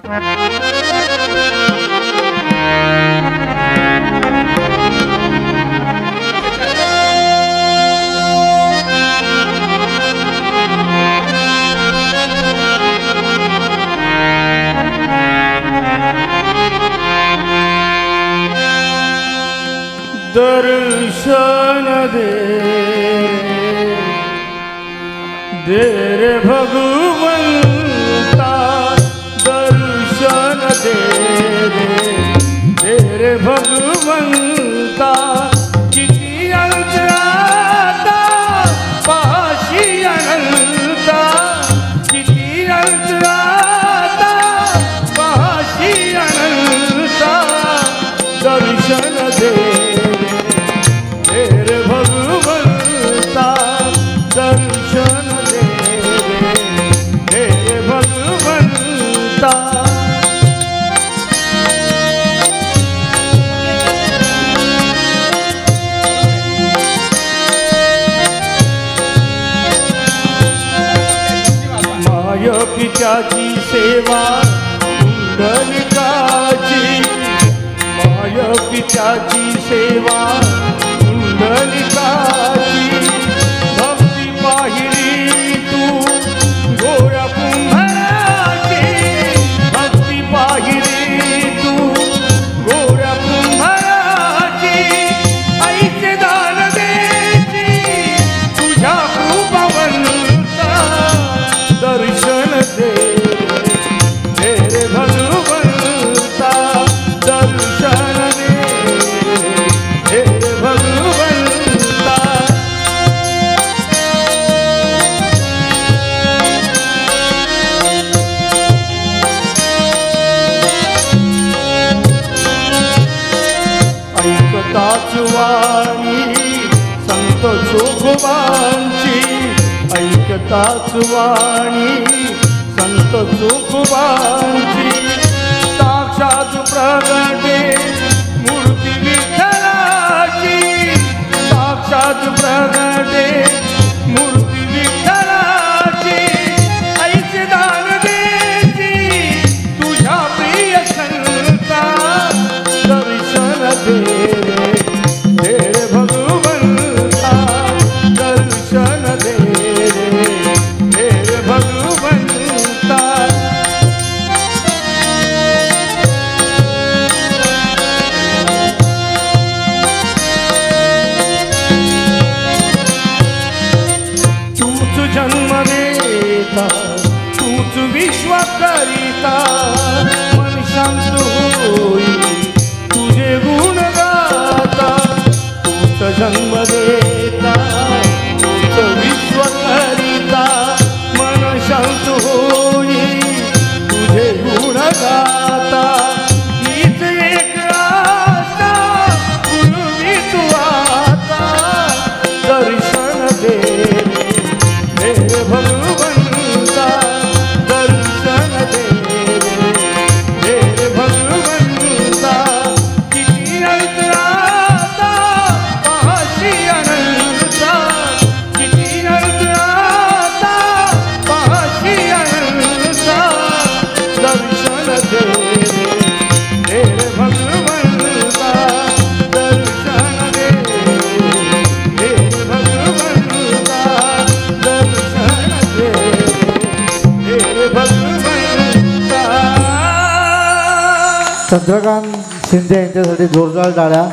दर्शन दे रे भगवंता, दर्शन दे रे भगवंता। किती अंतराता पाशी अनंता, किती अंतराता पाशी अनंता। दर्शन दे रे भगवंता, दर्शन दे रे भगवंता। माय पित्याची सेवा कुंडलिकाची, माय पित्याची सेवा कुंडलिकाची। भक्ती पाहिली तू गोरा कुंभाराची, भक्ती पाहिली तू गोरा कुंभाराची। ऐसे दान देची तुझ्या कृपावंता, दर्शन दे रे भगवंता, दर्शन दे रे भगवंता। ऐकताच वाणी संत जोगोबांची, ऐकताच वाणी संत जोगोबांची। साक्षात प्रगटे मूर्ती विठ्ठलाची, साक्षात प्रगटे मूर्ती विठ्ठलाची। ऐसे दान देची तुझ्या प्रिय संता, दर्शन दे रे भगवंता, दर्शन दे रे भगवंता। तूच जन्म देता, तूच विश्व करिता। मन शांत होई तुझे गुण गाता, तूच जन्म देता, तूच विश्व करिता। मन शांत होई तुझे गुण गाता। हीच एक आशा फुलवी तू आता, दर्शन दे रे भगवंता, दर्शन दे रे भगवंता। किती अंतराता पाशी अनंता, किती अंतराता पाशी अनंता। दर्शन दे रे भगवंता, दर्शन दे रे भगवंता, दर्शन दे रे भगवंता। चंद्रकांत शिंदे यांच्यासाठी जोरदार टाळ्या।